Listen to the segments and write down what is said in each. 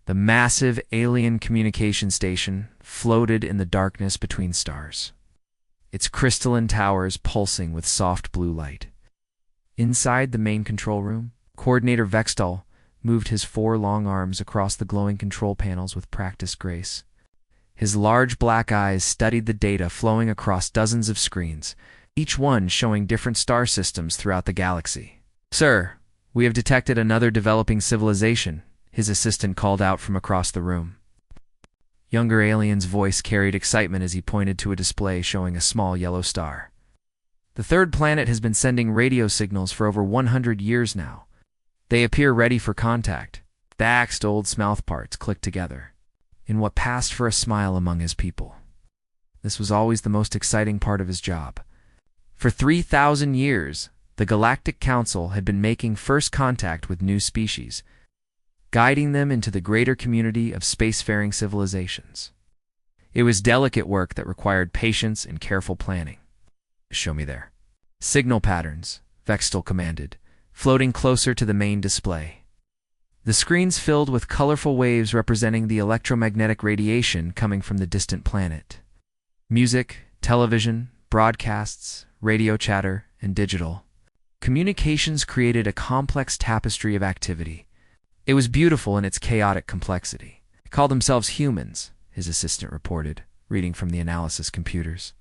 The massive alien communication station floated in the darkness between stars, its crystalline towers pulsing with soft blue light. Inside the main control room, Coordinator Vextal moved his 4 long arms across the glowing control panels with practiced grace. His large black eyes studied the data flowing across dozens of screens, each one showing different star systems throughout the galaxy. "Sir, we have detected another developing civilization," his assistant called out from across the room. Younger alien's voice carried excitement as he pointed to a display showing a small yellow star. "The third planet has been sending radio signals for over 100 years now. They appear ready for contact." Baxed old mouth parts clicked together in what passed for a smile among his people. This was always the most exciting part of his job. For 3,000 years, the Galactic Council had been making first contact with new species, guiding them into the greater community of spacefaring civilizations. It was delicate work that required patience and careful planning. "Show me there." "Signal patterns," Vextal commanded, floating closer to the main display. The screens filled with colorful waves representing the electromagnetic radiation coming from the distant planet. Music, television, broadcasts, radio chatter, and digital communications created a complex tapestry of activity. It was beautiful in its chaotic complexity. "They call themselves humans," his assistant reported, reading from the analysis computers.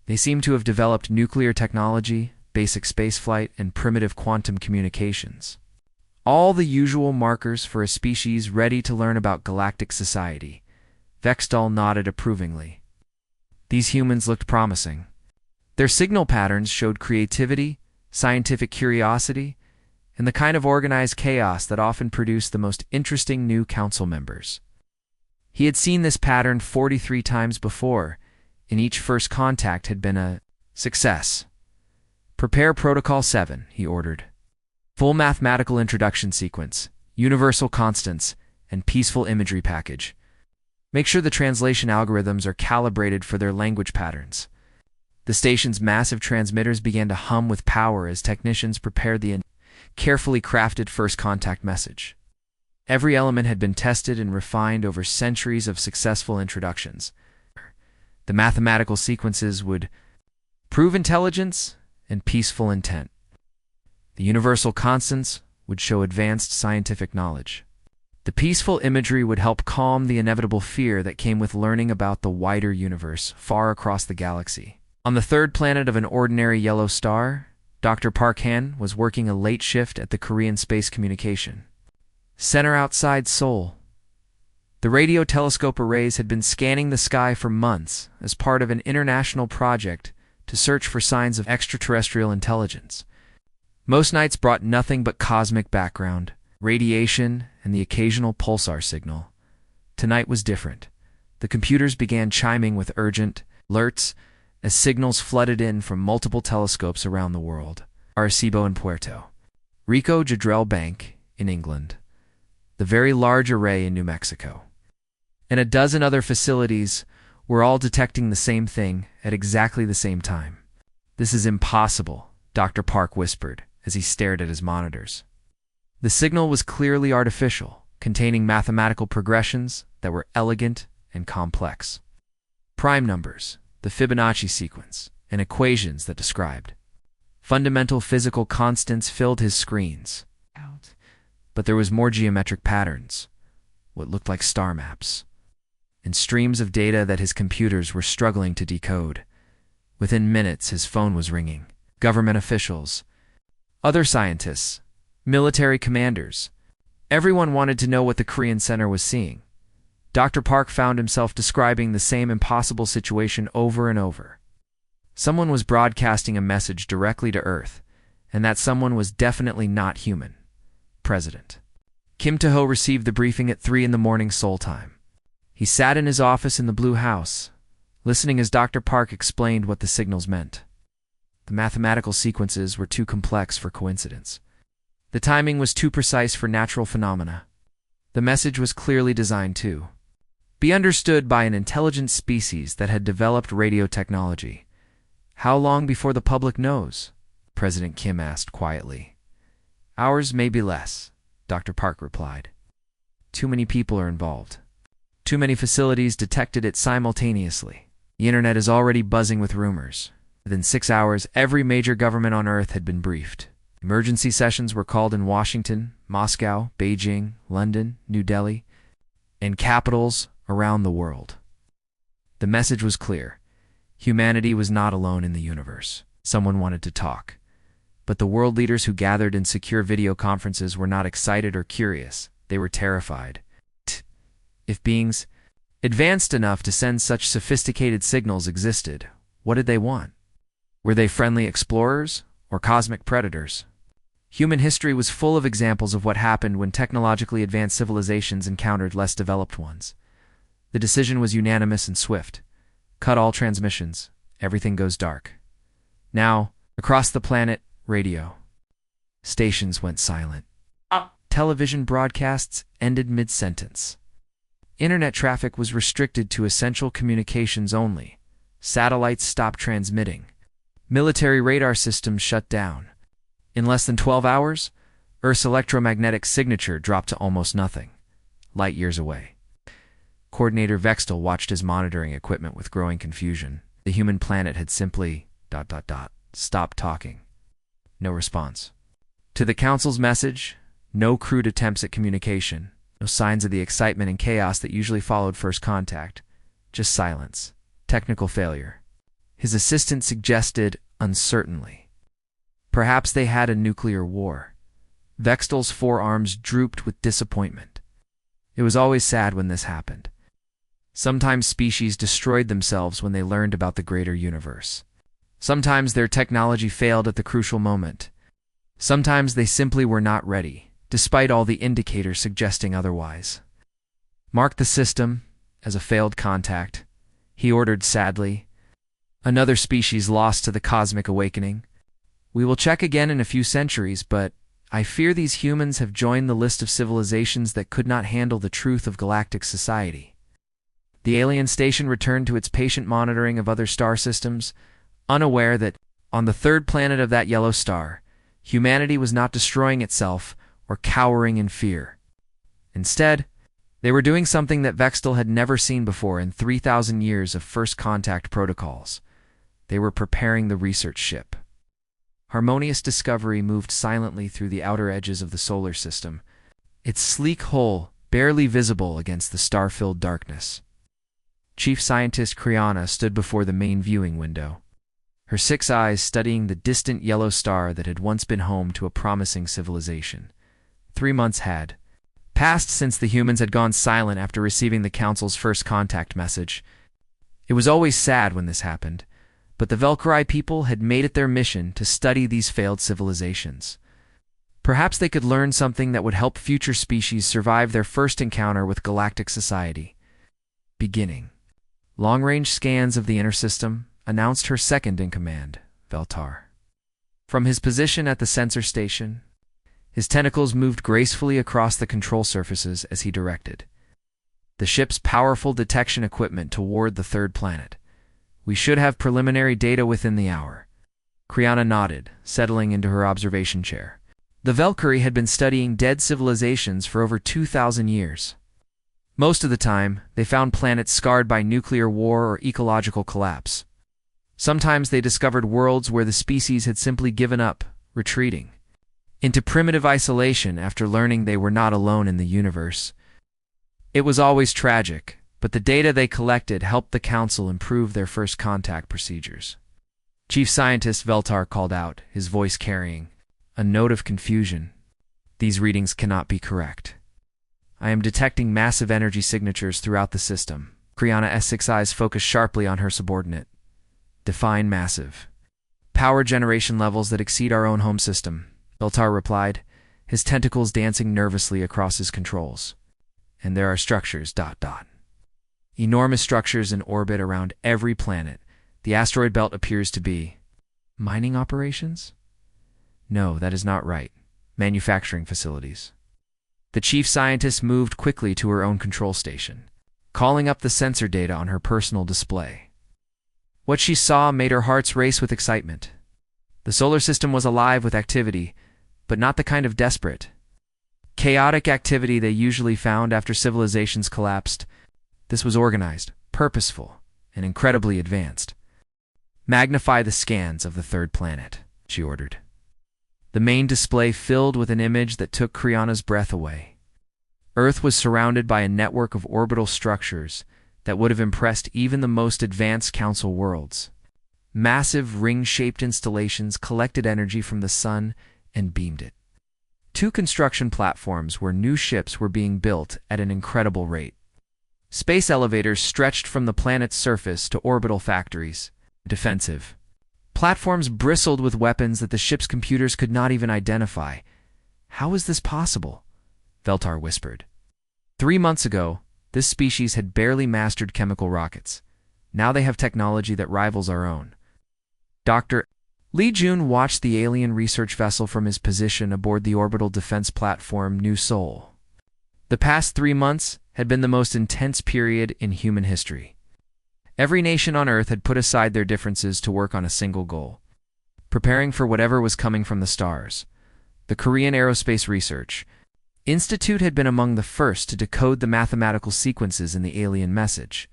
"They seem to have developed nuclear technology, basic spaceflight, and primitive quantum communications. All the usual markers for a species ready to learn about galactic society." Vextal nodded approvingly. These humans looked promising. Their signal patterns showed creativity, scientific curiosity, and the kind of organized chaos that often produced the most interesting new council members. He had seen this pattern 43 times before, and each first contact had been a success. "Prepare Protocol 7, he ordered. "Full mathematical introduction sequence, universal constants, and peaceful imagery package. Make sure the translation algorithms are calibrated for their language patterns." The station's massive transmitters began to hum with power as technicians prepared the carefully crafted first contact message. Every element had been tested and refined over centuries of successful introductions. The mathematical sequences would prove intelligence and peaceful intent. The universal constants would show advanced scientific knowledge. The peaceful imagery would help calm the inevitable fear that came with learning about the wider universe far across the galaxy. On the third planet of an ordinary yellow star, Dr. Park Han was working a late shift at the Korean Space Communication Center outside Seoul. The radio telescope arrays had been scanning the sky for months as part of an international project to search for signs of extraterrestrial intelligence. Most nights brought nothing but cosmic background, radiation, and the occasional pulsar signal. Tonight was different. The computers began chiming with urgent alerts as signals flooded in from multiple telescopes around the world. Arecibo in Puerto Rico, Jadrell Bank in England, the Very Large Array in New Mexico, and a dozen other facilities were all detecting the same thing at exactly the same time. "This is impossible," Dr. Park whispered as he stared at his monitors. The signal was clearly artificial, containing mathematical progressions that were elegant and complex. Prime numbers, the Fibonacci sequence, and equations that described fundamental physical constants filled his screens. But there was more geometric patterns, what looked like star maps, and streams of data that his computers were struggling to decode. Within minutes, his phone was ringing. Government officials, other scientists, military commanders, everyone wanted to know what the Korean Center was seeing. Dr. Park found himself describing the same impossible situation over and over. Someone was broadcasting a message directly to Earth, and that someone was definitely not human. President Kim Tae-ho received the briefing at 3 a.m. Seoul time. He sat in his office in the Blue House, listening as Dr. Park explained what the signals meant. The mathematical sequences were too complex for coincidence. The timing was too precise for natural phenomena. The message was clearly designed to be understood by an intelligent species that had developed radio technology. "How long before the public knows?" President Kim asked quietly. "Hours, maybe less," Dr. Park replied. Too many people are involved. Too many facilities detected it simultaneously. The internet is already buzzing with rumors. Within 6 hours, every major government on Earth had been briefed. Emergency sessions were called in Washington, Moscow, Beijing, London, New Delhi, and capitals around the world. The message was clear. Humanity was not alone in the universe. Someone wanted to talk. But the world leaders who gathered in secure video conferences were not excited or curious. They were terrified. If beings advanced enough to send such sophisticated signals existed, what did they want? Were they friendly explorers or cosmic predators? Human history was full of examples of what happened when technologically advanced civilizations encountered less developed ones. The decision was unanimous and swift. Cut all transmissions. Everything goes dark. Now, across the planet, radio stations went silent. Television broadcasts ended mid-sentence. Internet traffic was restricted to essential communications only. Satellites stopped transmitting. Military radar systems shut down. In less than 12 hours, Earth's electromagnetic signature dropped to almost nothing, light years away. Coordinator Vextel watched his monitoring equipment with growing confusion. The human planet had simply ... stopped talking. No response. To the Council's message, no crude attempts at communication, no signs of the excitement and chaos that usually followed first contact, just silence, technical failure. His assistant suggested uncertainly. Perhaps they had a nuclear war. Vextel's forearms drooped with disappointment. It was always sad when this happened. Sometimes species destroyed themselves when they learned about the greater universe. Sometimes their technology failed at the crucial moment. Sometimes they simply were not ready, despite all the indicators suggesting otherwise. Mark the system as a failed contact, he ordered sadly. Another species lost to the cosmic awakening. We will check again in a few centuries, but I fear these humans have joined the list of civilizations that could not handle the truth of galactic society. The alien station returned to its patient monitoring of other star systems, unaware that, on the third planet of that yellow star, humanity was not destroying itself or cowering in fear. Instead, they were doing something that Vextel had never seen before in 3,000 years of first contact protocols. They were preparing the research ship. Harmonious Discovery moved silently through the outer edges of the solar system, its sleek hull barely visible against the star-filled darkness. Chief Scientist Kriana stood before the main viewing window, her 6 eyes studying the distant yellow star that had once been home to a promising civilization. 3 months had passed since the humans had gone silent after receiving the Council's first contact message. It was always sad when this happened, but the Velcri people had made it their mission to study these failed civilizations. Perhaps they could learn something that would help future species survive their first encounter with galactic society. Beginning. Long-range scans of the inner system announced her second-in-command, Veltar. From his position at the sensor station, his tentacles moved gracefully across the control surfaces as he directed the ship's powerful detection equipment toward the third planet. We should have preliminary data within the hour. Kriana nodded, settling into her observation chair. The Valkyrie had been studying dead civilizations for over 2,000 years. Most of the time, they found planets scarred by nuclear war or ecological collapse. Sometimes they discovered worlds where the species had simply given up, retreating into primitive isolation after learning they were not alone in the universe. It was always tragic, but the data they collected helped the Council improve their first contact procedures. Chief Scientist Veltar called out, his voice carrying a note of confusion. These readings cannot be correct. I am detecting massive energy signatures throughout the system. Kriana S6 eyes focused sharply on her subordinate. Define massive. Power generation levels that exceed our own home system, Veltar replied, his tentacles dancing nervously across his controls. And there are structures, ... Enormous structures in orbit around every planet. The asteroid belt appears to be... Mining operations? No, that is not right. Manufacturing facilities. The chief scientist moved quickly to her own control station, calling up the sensor data on her personal display. What she saw made her hearts race with excitement. The solar system was alive with activity, but not the kind of desperate, chaotic activity they usually found after civilizations collapsed. This was organized, purposeful, and incredibly advanced. Magnify the scans of the third planet, she ordered. The main display filled with an image that took Kriana's breath away. Earth was surrounded by a network of orbital structures that would have impressed even the most advanced Council worlds. Massive ring-shaped installations collected energy from the sun and beamed it. 2 construction platforms where new ships were being built at an incredible rate. Space elevators stretched from the planet's surface to orbital factories. Defensive. Platforms bristled with weapons that the ship's computers could not even identify. How is this possible? Veltar whispered. 3 months ago, this species had barely mastered chemical rockets. Now they have technology that rivals our own. Dr. Li Jun watched the alien research vessel from his position aboard the orbital defense platform New Sol. The past 3 months had been the most intense period in human history. Every nation on Earth had put aside their differences to work on a single goal, preparing for whatever was coming from the stars. The Korean Aerospace Research Institute had been among the first to decode the mathematical sequences in the alien message.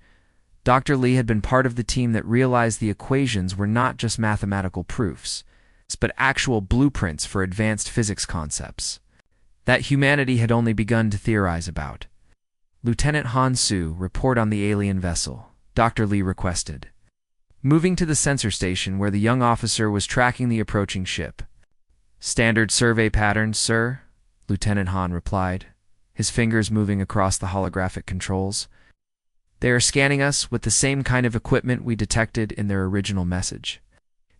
Dr. Li had been part of the team that realized the equations were not just mathematical proofs, but actual blueprints for advanced physics concepts that humanity had only begun to theorize about. Lieutenant Han Su, report on the alien vessel, Dr. Li requested. Moving to the sensor station where the young officer was tracking the approaching ship. Standard survey patterns, sir, Lieutenant Han replied, his fingers moving across the holographic controls. They are scanning us with the same kind of equipment we detected in their original message.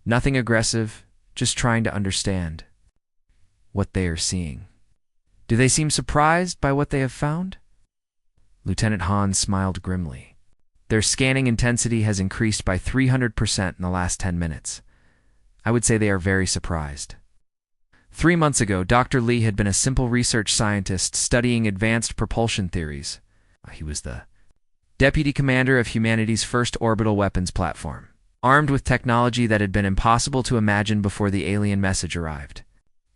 Nothing aggressive, just trying to understand what they are seeing. Do they seem surprised by what they have found? Lieutenant Han smiled grimly. Their scanning intensity has increased by 300% in the last 10 minutes. I would say they are very surprised. 3 months ago, Dr. Li had been a simple research scientist studying advanced propulsion theories. He was the deputy commander of humanity's first orbital weapons platform, armed with technology that had been impossible to imagine before the alien message arrived.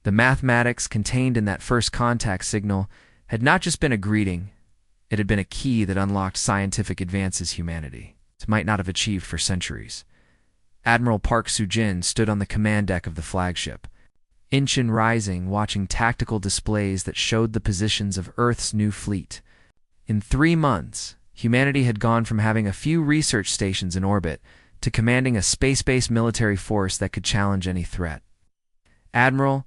The mathematics contained in that first contact signal had not just been a greeting, it had been a key that unlocked scientific advances humanity might not have achieved for centuries. Admiral Park Soo-jin stood on the command deck of the flagship, Incheon rising, watching tactical displays that showed the positions of Earth's new fleet. In 3 months, humanity had gone from having a few research stations in orbit to commanding a space-based military force that could challenge any threat. Admiral,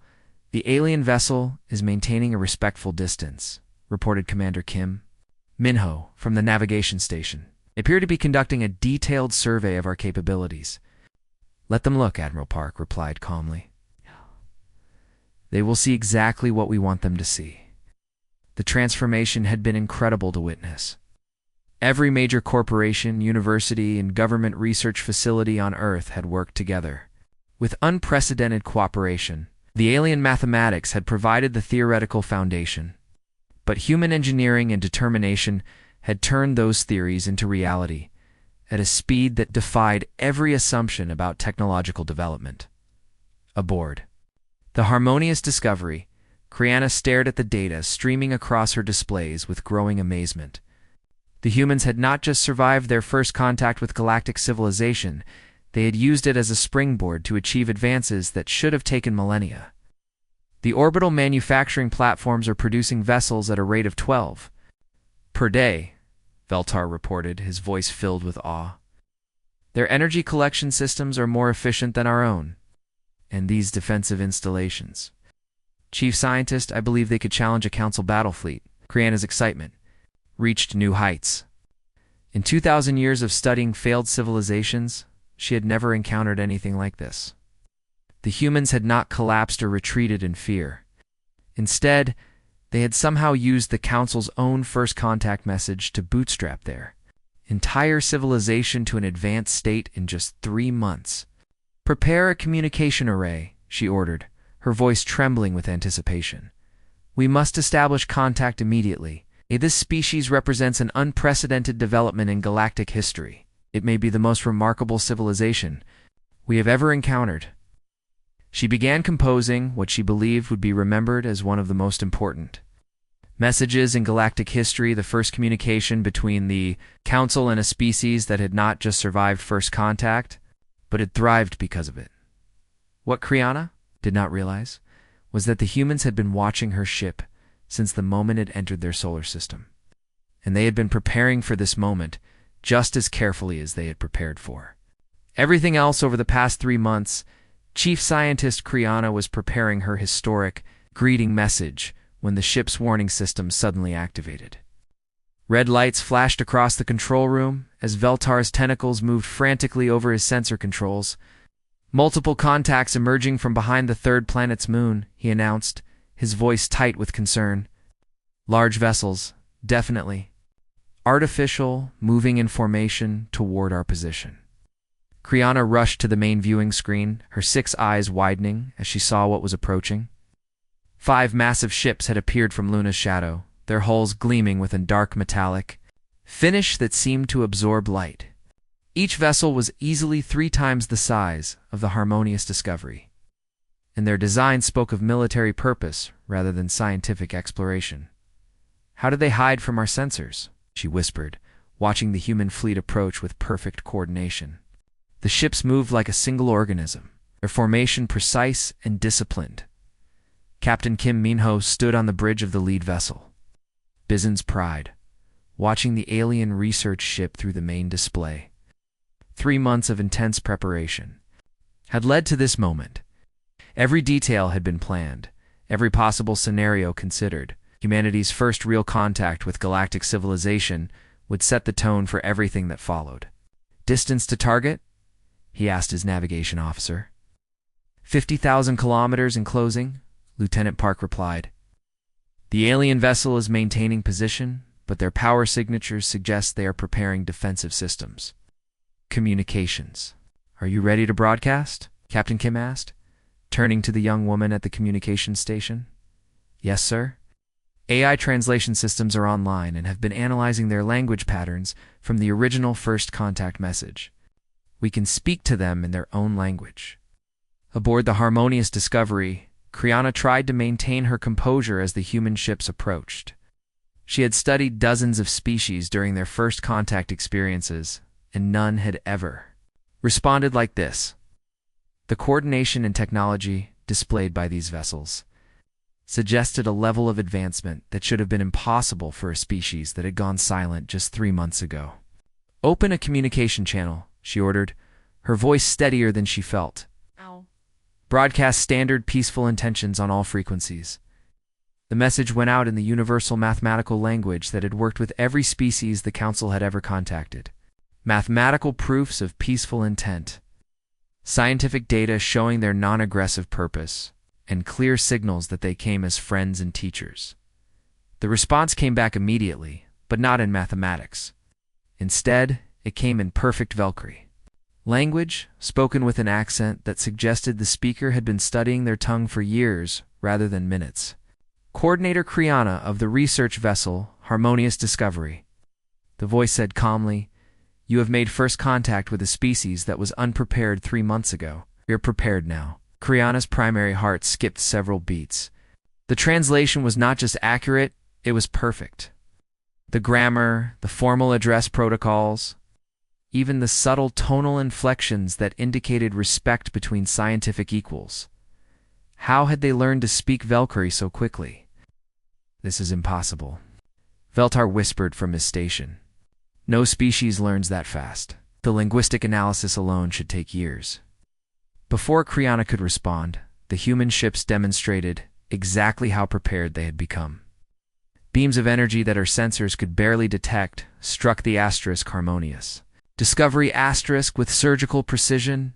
the alien vessel is maintaining a respectful distance, reported Commander Kim. Minho, from the navigation station, appeared to be conducting a detailed survey of our capabilities. Let them look, Admiral Park replied calmly. They will see exactly what we want them to see. The transformation had been incredible to witness. Every major corporation, university, and government research facility on Earth had worked together. With unprecedented cooperation, the alien mathematics had provided the theoretical foundation. But human engineering and determination had turned those theories into reality at a speed that defied every assumption about technological development. Aboard the harmonious Discovery, Kriana stared at the data streaming across her displays with growing amazement. The humans had not just survived their first contact with galactic civilization, they had used it as a springboard to achieve advances that should have taken millennia. The orbital manufacturing platforms are producing vessels at a rate of 12 per day, Veltar reported, his voice filled with awe. Their energy collection systems are more efficient than our own. And these defensive installations. Chief Scientist, I believe they could challenge a Council battle fleet. Kriana's excitement reached new heights. In 2,000 years of studying failed civilizations, she had never encountered anything like this. The humans had not collapsed or retreated in fear. Instead, they had somehow used the Council's own first contact message to bootstrap their entire civilization to an advanced state in just 3 months. Prepare a communication array, she ordered, her voice trembling with anticipation. We must establish contact immediately. This species represents an unprecedented development in galactic history. It may be the most remarkable civilization we have ever encountered. She began composing what she believed would be remembered as one of the most important Messages in galactic history, the first communication between the Council and a species that had not just survived first contact, but had thrived because of it. What Kriana did not realize was that the humans had been watching her ship since the moment it entered their solar system, and they had been preparing for this moment just as carefully as they had prepared for everything else over the past 3 months. Chief Scientist Kriana was preparing her historic greeting message when the ship's warning system suddenly activated. Red lights flashed across the control room as Veltar's tentacles moved frantically over his sensor controls. Multiple contacts emerging from behind the third planet's moon, he announced, his voice tight with concern. Large vessels, definitely. Artificial, moving in formation toward our position. Kriana rushed to the main viewing screen, her 6 eyes widening as she saw what was approaching. 5 massive ships had appeared from Luna's shadow, their hulls gleaming with a dark metallic finish that seemed to absorb light. Each vessel was easily 3 times the size of the Harmonious Discovery, and their design spoke of military purpose rather than scientific exploration. "How did they hide from our sensors?" she whispered, watching the human fleet approach with perfect coordination. The ships moved like a single organism, their formation precise and disciplined. Captain Kim Minho stood on the bridge of the lead vessel, Bizen's Pride, watching the alien research ship through the main display. 3 months of intense preparation had led to this moment. Every detail had been planned, every possible scenario considered. Humanity's first real contact with galactic civilization would set the tone for everything that followed. "Distance to target?" he asked his navigation officer. 50,000 kilometers in closing, Lieutenant Park replied. "The alien vessel is maintaining position, but their power signatures suggest they are preparing defensive systems." "Communications. Are you ready to broadcast?" Captain Kim asked, turning to the young woman at the communications station. "Yes, sir." AI translation systems are online and have been analyzing their language patterns from the original first contact message. We can speak to them in their own language. Aboard the Harmonious Discovery, Kriana tried to maintain her composure as the human ships approached. She had studied dozens of species during their first contact experiences, and none had ever responded like this. The coordination and technology displayed by these vessels suggested a level of advancement that should have been impossible for a species that had gone silent just 3 months ago. "Open a communication channel," she ordered, her voice steadier than she felt. Ow. "Broadcast standard peaceful intentions on all frequencies." The message went out in the universal mathematical language that had worked with every species the Council had ever contacted. Mathematical proofs of peaceful intent. Scientific data showing their non-aggressive purpose, and clear signals that they came as friends and teachers. The response came back immediately, but not in mathematics. Instead, it came in perfect Valkyrie. Language, spoken with an accent that suggested the speaker had been studying their tongue for years rather than minutes. "Coordinator Kriana of the research vessel Harmonious Discovery." The voice said calmly, "You have made first contact with a species that was unprepared 3 months ago. You're prepared now." Kriana's primary heart skipped several beats. The translation was not just accurate, it was perfect. The grammar, the formal address protocols, even the subtle tonal inflections that indicated respect between scientific equals. How had they learned to speak Valkyrie so quickly? "This is impossible," Veltar whispered from his station. "No species learns that fast. The linguistic analysis alone should take years." Before Kriana could respond, the human ships demonstrated exactly how prepared they had become. Beams of energy that her sensors could barely detect struck the asterisk Harmonious Discovery asterisk with surgical precision.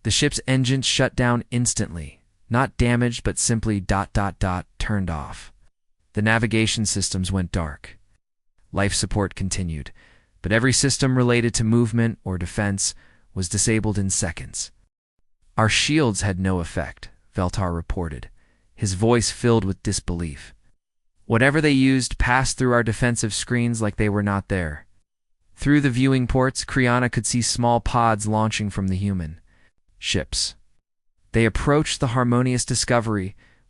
The ship's engines shut down instantly, not damaged but simply ... turned off. The navigation systems went dark. Life support continued, but every system related to movement or defense was disabled in seconds. "Our shields had no effect," Veltar reported, his voice filled with disbelief. "Whatever they used passed through our defensive screens like they were not there." Through the viewing ports, Kriana could see small pods launching from the human ships. They approached the Harmonious Discovery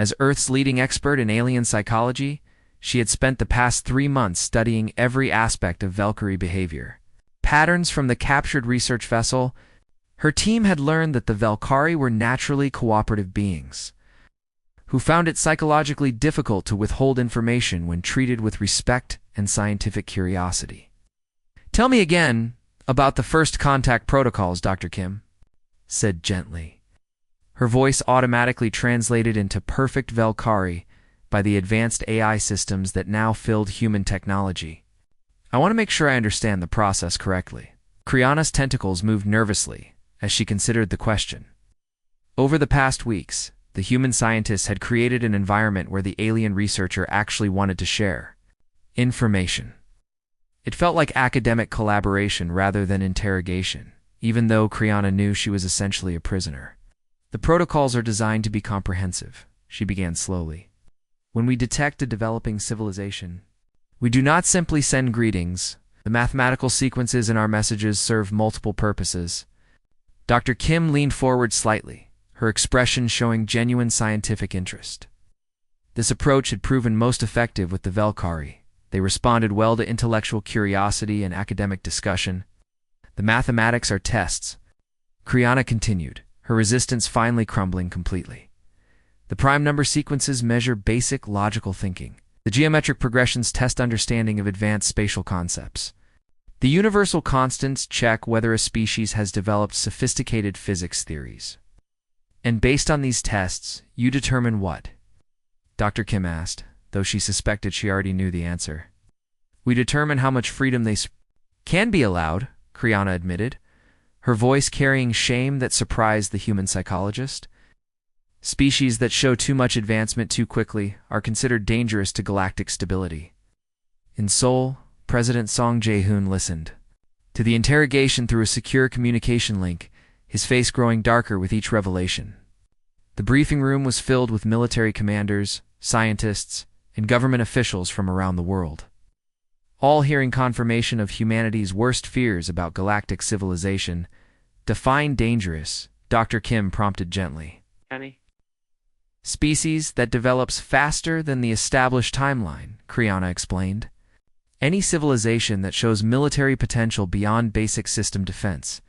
As Earth's leading expert in alien psychology, she had spent the past 3 months studying every aspect of Valkyrie behavior. Patterns from the captured research vessel, her team had learned that the Valkyrie were naturally cooperative beings, who found it psychologically difficult to withhold information when treated with respect and scientific curiosity. "Tell me again about the first contact protocols, Dr. Kim," said gently. Her voice automatically translated into perfect Valkyrie by the advanced AI systems that now filled human technology. "I want to make sure I understand the process correctly." Kriana's tentacles moved nervously as she considered the question. Over the past weeks, the human scientists had created an environment where the alien researcher actually wanted to share information. It felt like academic collaboration rather than interrogation, even though Kriana knew she was essentially a prisoner. "The protocols are designed to be comprehensive," she began slowly. "When we detect a developing civilization, we do not simply send greetings. The mathematical sequences in our messages serve multiple purposes." Dr. Kim leaned forward slightly, her expression showing genuine scientific interest. This approach had proven most effective with the Valkyrie. They responded well to intellectual curiosity and academic discussion. "The mathematics are tests," Kriana continued, her resistance finally crumbling completely. "The prime number sequences measure basic logical thinking. The geometric progressions test understanding of advanced spatial concepts. The universal constants check whether a species has developed sophisticated physics theories. And based on these tests, you determine what?" Dr. Kim asked, though she suspected she already knew the answer. "We determine how much freedom they can be allowed," Kriana admitted, her voice carrying shame that surprised the human psychologist. "Species that show too much advancement too quickly are considered dangerous to galactic stability." In Seoul, President Song Jae-hoon listened to the interrogation through a secure communication link, his face growing darker with each revelation. The briefing room was filled with military commanders, scientists, and government officials from around the world, all hearing confirmation of humanity's worst fears about galactic civilization. "Define dangerous," Dr. Kim prompted gently. Kenny? "Species that develops faster than the established timeline," Kriana explained. "Any civilization that shows military potential beyond basic system defense.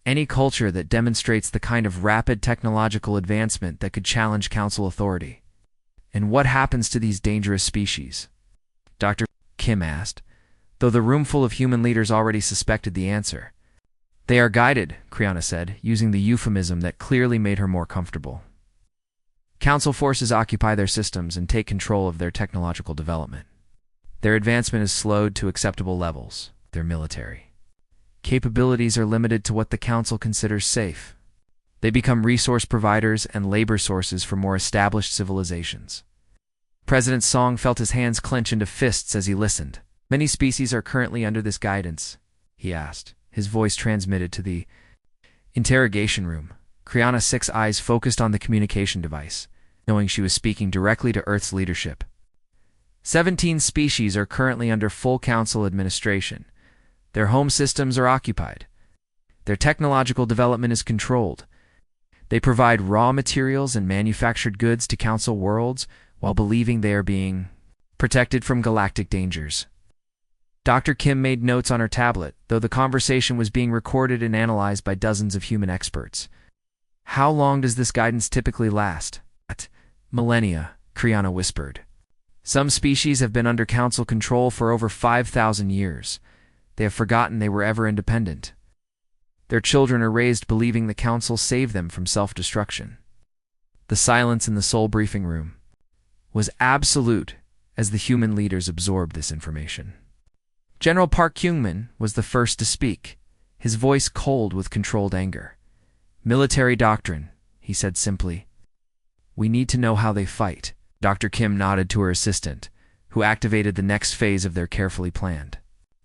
Any culture that demonstrates the kind of rapid technological advancement that could challenge council authority." "And what happens to these dangerous species?" Dr. Kim asked, though the room full of human leaders already suspected the answer. "They are guided," Kriana said, using the euphemism that clearly made her more comfortable. "Council forces occupy their systems and take control of their technological development. Their advancement is slowed to acceptable levels. Their military capabilities are limited to what the Council considers safe. They become resource providers and labor sources for more established civilizations." President Song felt his hands clench into fists as he listened. "Many species are currently under this guidance?" he asked, his voice transmitted to the interrogation room. Kriana's 6 eyes focused on the communication device, knowing she was speaking directly to Earth's leadership. 17 species are currently under full Council administration. Their home systems are occupied. Their technological development is controlled. They provide raw materials and manufactured goods to Council worlds while believing they are being protected from galactic dangers. Dr. Kim made notes on her tablet, though the conversation was being recorded and analyzed by dozens of human experts. "How long does this guidance typically last?" "Millennia," Kriana whispered. "Some species have been under Council control for over 5,000 years. They have forgotten they were ever independent. Their children are raised believing the Council saved them from self-destruction." The silence in the Seoul briefing room was absolute as the human leaders absorbed this information. General Park Kyungmin was the first to speak, his voice cold with controlled anger. "Military doctrine," he said simply. "We need to know how they fight." Dr. Kim nodded to her assistant, who activated the next phase of their carefully planned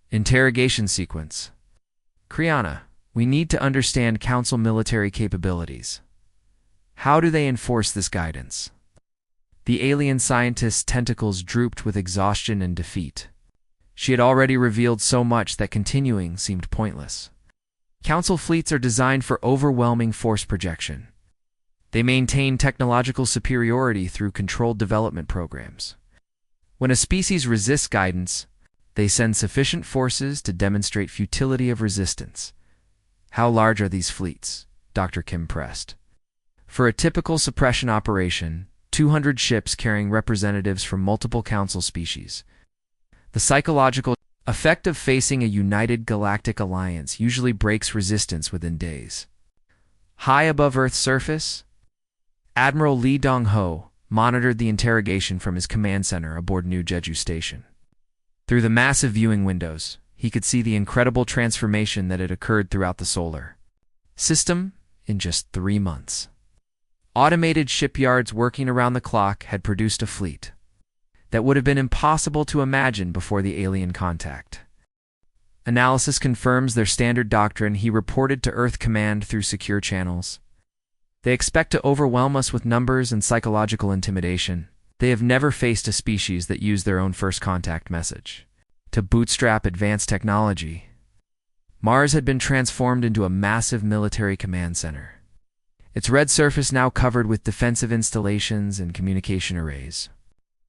interrogation sequence. "Kriana, we need to understand Council military capabilities. How do they enforce this guidance?" The alien scientist's tentacles drooped with exhaustion and defeat. She had already revealed so much that continuing seemed pointless. "Council fleets are designed for overwhelming force projection. They maintain technological superiority through controlled development programs. When a species resists guidance, they send sufficient forces to demonstrate futility of resistance. How large are these fleets? Dr. Kim pressed. For a typical suppression operation, 200 ships carrying representatives from multiple council species. The psychological effect of facing a united galactic alliance usually breaks resistance within days. High above Earth's surface, Admiral Lee Dong-ho monitored the interrogation from his command center aboard New Jeju Station. Through the massive viewing windows, he could see the incredible transformation that had occurred throughout the solar system in just 3 months. Automated shipyards working around the clock had produced a fleet that would have been impossible to imagine before the alien contact. Analysis confirms their standard doctrine, he reported to Earth Command through secure channels. They expect to overwhelm us with numbers and psychological intimidation. They have never faced a species that used their own first contact message to bootstrap advanced technology. Mars had been transformed into a massive military command center. Its red surface now covered with defensive installations and communication arrays.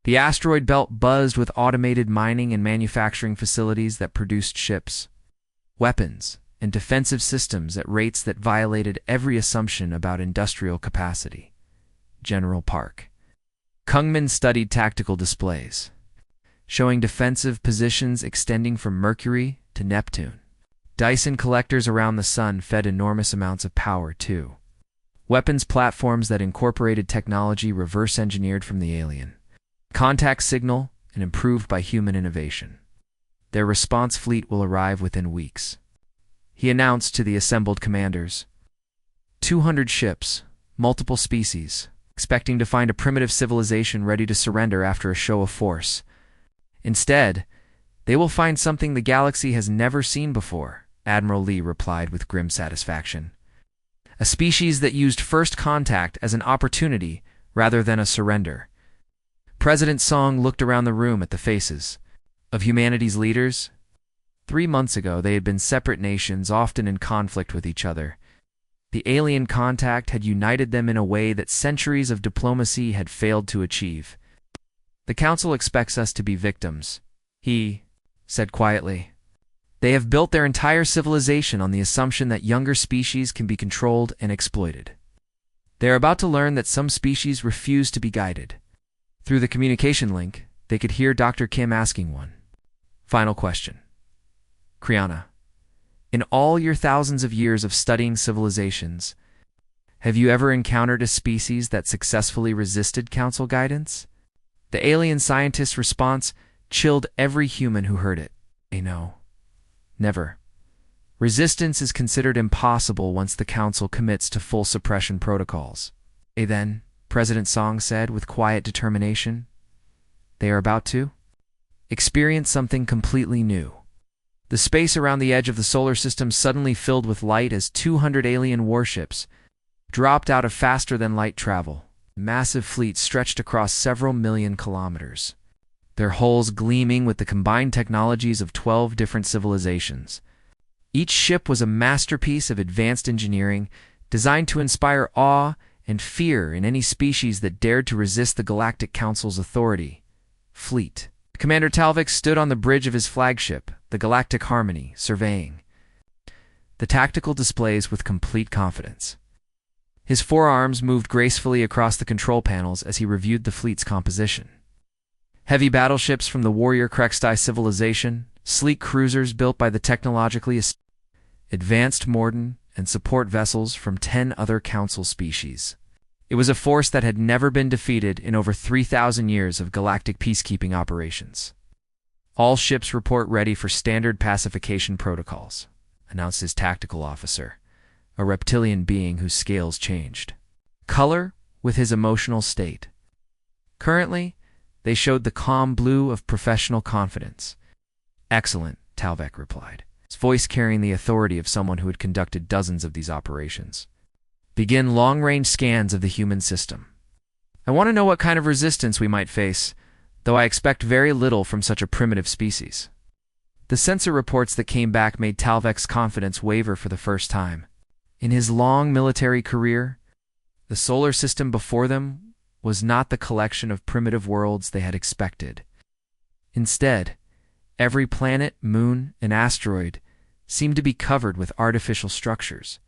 The asteroid belt buzzed with automated mining and manufacturing facilities that produced ships, weapons, and defensive systems at rates that violated every assumption about industrial capacity. General Park. Kungmin studied tactical displays, showing defensive positions extending from Mercury to Neptune. Dyson collectors around the sun fed enormous amounts of power, too. Weapons platforms that incorporated technology reverse-engineered from the alien. Contact signal and improved by human innovation. Their response fleet will arrive within weeks. He announced to the assembled commanders. 200 ships, multiple species, expecting to find a primitive civilization ready to surrender after a show of force. Instead, they will find something the galaxy has never seen before, Admiral Lee replied with grim satisfaction. A species that used first contact as an opportunity rather than a surrender. President Song looked around the room at the faces of humanity's leaders. 3 months ago, they had been separate nations, often in conflict with each other. The alien contact had united them in a way that centuries of diplomacy had failed to achieve. The Council expects us to be victims, he said quietly. They have built their entire civilization on the assumption that younger species can be controlled and exploited. They are about to learn that some species refuse to be guided. Through the communication link, they could hear Dr. Kim asking one final question. Kriana, in all your thousands of years of studying civilizations, have you ever encountered a species that successfully resisted Council guidance? The alien scientist's response chilled every human who heard it. No. Never. Resistance is considered impossible once the Council commits to full suppression protocols. Then, President Song said with quiet determination, they are about to experience something completely new. The space around the edge of the solar system suddenly filled with light as 200 alien warships dropped out of faster-than-light travel. Massive fleets stretched across several million kilometers, their hulls gleaming with the combined technologies of 12 different civilizations. Each ship was a masterpiece of advanced engineering, designed to inspire awe and fear in any species that dared to resist the Galactic Council's authority. Fleet. Commander Talvik stood on the bridge of his flagship, the Galactic Harmony, surveying the tactical displays with complete confidence. His forearms moved gracefully across the control panels as he reviewed the fleet's composition. Heavy battleships from the warrior Krextai civilization, sleek cruisers built by the technologically advanced Morden, and support vessels from 10 other Council species. It was a force that had never been defeated in over 3,000 years of galactic peacekeeping operations. All ships report ready for standard pacification protocols, announced his tactical officer, a reptilian being whose scales changed color with his emotional state. Currently, they showed the calm blue of professional confidence. Excellent, Talvik replied, his voice carrying the authority of someone who had conducted dozens of these operations. Begin long-range scans of the human system. I want to know what kind of resistance we might face, though I expect very little from such a primitive species. The sensor reports that came back made Talvik's confidence waver for the first time. In his long military career, The solar system before them was not the collection of primitive worlds they had expected. Instead, every planet, moon, and asteroid seemed to be covered with artificial structures.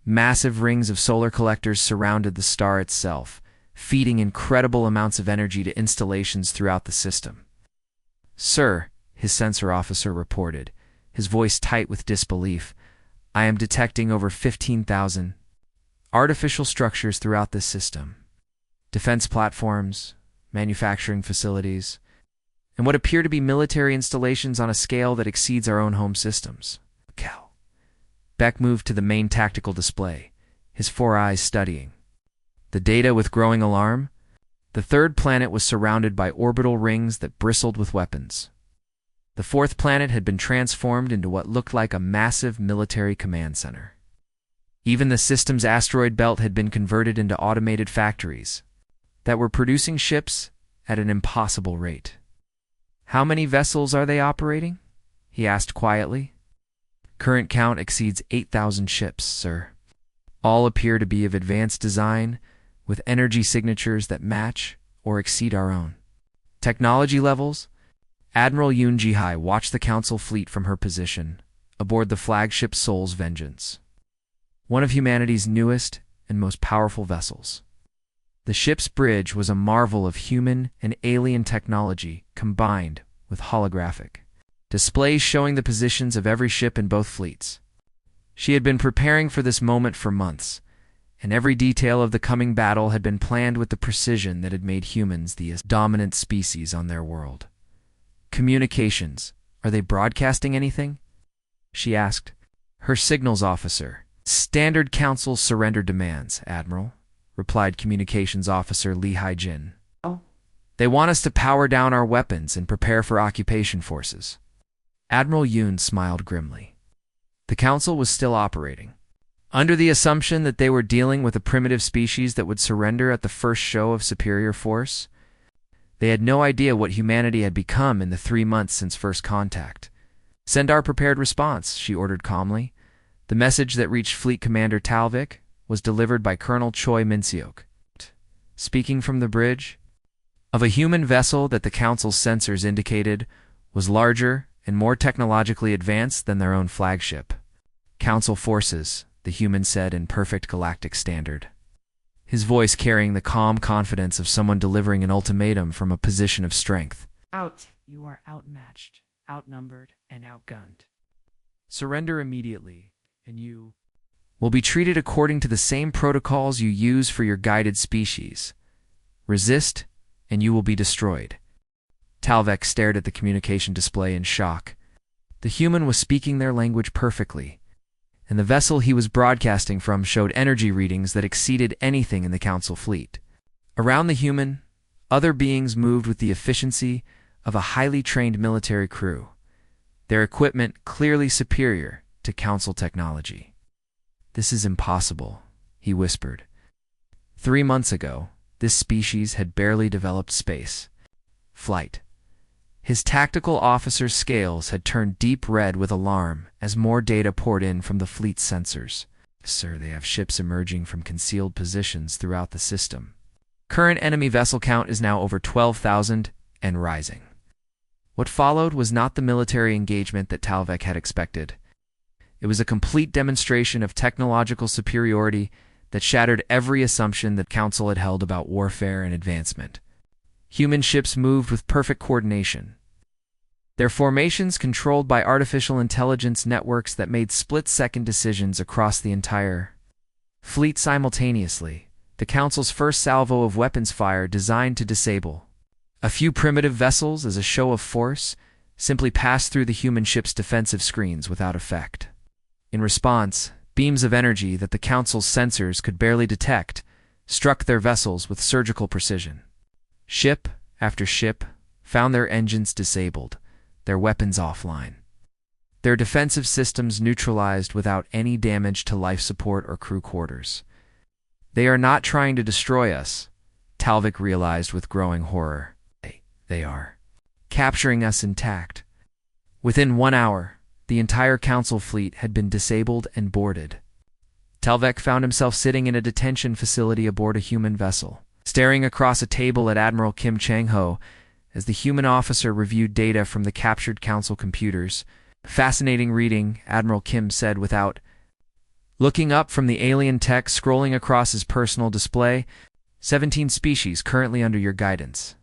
Massive rings of solar collectors surrounded the star itself, feeding incredible amounts of energy to installations throughout the system. "Sir," his sensor officer reported, his voice tight with disbelief, "I am detecting over 15,000 artificial structures throughout this system. Defense platforms, manufacturing facilities, and what appear to be military installations on a scale that exceeds our own home systems." Cal. Beck moved to the main tactical display, his four eyes studying the data with growing alarm. The third planet was surrounded by orbital rings that bristled with weapons. The fourth planet had been transformed into what looked like a massive military command center. Even the system's asteroid belt had been converted into automated factories that were producing ships at an impossible rate. "How many vessels are they operating?" he asked quietly. "Current count exceeds 8,000 ships, sir. All appear to be of advanced design, with energy signatures that match or exceed our own." Technology levels? Admiral Yoon Ji-hai watched the Council fleet from her position aboard the flagship Soul's Vengeance, one of humanity's newest and most powerful vessels. The ship's bridge was a marvel of human and alien technology combined with holographic displays showing the positions of every ship in both fleets. She had been preparing for this moment for months, and every detail of the coming battle had been planned with the precision that had made humans the dominant species on their world. "Communications, are they broadcasting anything?" she asked. Her signals officer. "Standard Council surrender demands, Admiral," replied Communications Officer Lee Hai-jin. "Oh." "They want us to power down our weapons and prepare for occupation forces." Admiral Yoon smiled grimly. The Council was still operating, under the assumption that they were dealing with a primitive species that would surrender at the first show of superior force. They had no idea what humanity had become in the 3 months since first contact. "Send our prepared response," she ordered calmly. The message that reached Fleet Commander Talvik was delivered by Colonel Choi Min-seok, speaking from the bridge of a human vessel that the Council's sensors indicated was larger and more technologically advanced than their own flagship. "Council forces," the human said in perfect galactic standard, his voice carrying the calm confidence of someone delivering an ultimatum from a position of strength. "Out. You are outmatched, outnumbered, and outgunned. Surrender immediately, and you will be treated according to the same protocols you use for your guided species. Resist, and you will be destroyed." Talvik stared at the communication display in shock. The human was speaking their language perfectly, and the vessel he was broadcasting from showed energy readings that exceeded anything in the Council fleet. Around the human, other beings moved with the efficiency of a highly trained military crew, their equipment clearly superior to Council technology. "This is impossible," he whispered. 3 months ago, this species had barely developed space flight. His tactical officer's scales had turned deep red with alarm as more data poured in from the fleet's sensors. "Sir, they have ships emerging from concealed positions throughout the system. Current enemy vessel count is now over 12,000 and rising." What followed was not the military engagement that Talvik had expected. It was a complete demonstration of technological superiority that shattered every assumption that Council had held about warfare and advancement. Human ships moved with perfect coordination, their formations controlled by artificial intelligence networks that made split-second decisions across the entire fleet simultaneously. The Council's first salvo of weapons fire designed to disable a few primitive vessels as a show of force simply passed through the human ship's defensive screens without effect. In response, beams of energy that the Council's sensors could barely detect struck their vessels with surgical precision. Ship after ship found their engines disabled, their weapons offline, their defensive systems neutralized without any damage to life support or crew quarters. "They are not trying to destroy us," Talvik realized with growing horror. They are capturing us intact." Within 1 hour, the entire Council fleet had been disabled and boarded. Talvek found himself sitting in a detention facility aboard a human vessel, staring across a table at Admiral Kim Chang-ho as the human officer reviewed data from the captured council computers. "Fascinating reading," Admiral Kim said without looking up from the alien text scrolling across his personal display. 17 species currently under your guidance.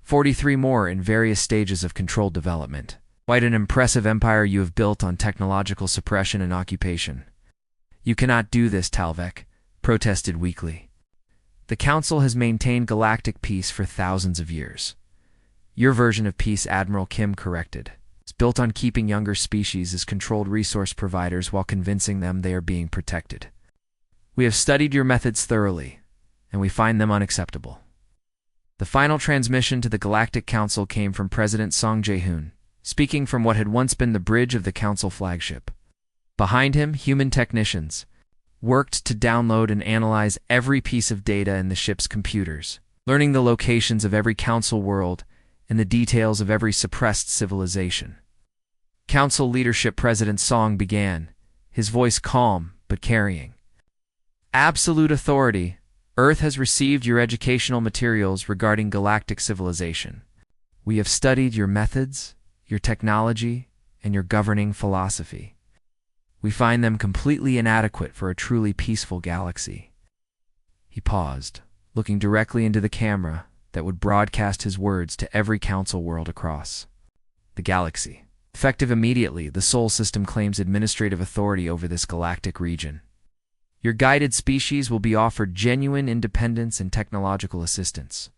43 more in various stages of controlled development. Quite an impressive empire you have built on technological suppression and occupation. "You cannot do this," Talvek protested weakly. "The Council has maintained galactic peace for thousands of years." "Your version of peace," Admiral Kim corrected, "is built on keeping younger species as controlled resource providers while convincing them they are being protected. We have studied your methods thoroughly, and we find them unacceptable." The final transmission to the Galactic Council came from President Song Jae-hoon, speaking from what had once been the bridge of the Council flagship. Behind him, human technicians worked to download and analyze every piece of data in the ship's computers, learning the locations of every Council world and the details of every suppressed civilization. Council Leadership President Song began, his voice calm but carrying absolute authority. "Earth has received your educational materials regarding galactic civilization. We have studied your methods, your technology, and your governing philosophy. We find them completely inadequate for a truly peaceful galaxy." He paused, looking directly into the camera that would broadcast his words to every council world across the galaxy. "Effective immediately, the Sol System claims administrative authority over this galactic region. Your guided species will be offered genuine independence and technological assistance.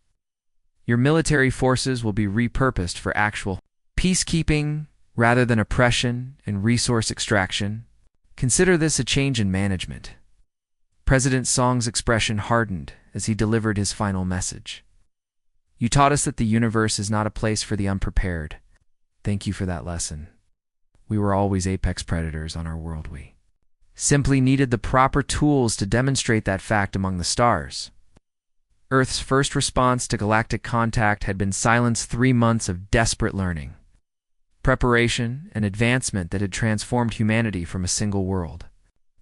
Your military forces will be repurposed for actual peacekeeping rather than oppression and resource extraction. Consider this a change in management." President Song's expression hardened as he delivered his final message. "You taught us that the universe is not a place for the unprepared. Thank you for that lesson. We were always apex predators on our world. We simply needed the proper tools to demonstrate that fact among the stars." Earth's first response to galactic contact had been silence, 3 months of desperate learning, preparation, and advancement that had transformed humanity from a single world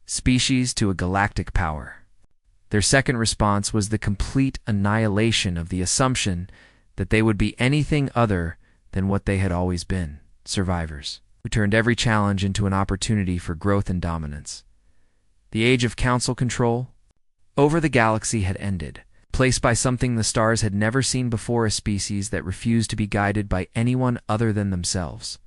species to a galactic power. Their second response was the complete annihilation of the assumption that they would be anything other than what they had always been, survivors, who turned every challenge into an opportunity for growth and dominance. The age of council control over the galaxy had ended, placed by something the stars had never seen before, a species that refused to be guided by anyone other than themselves.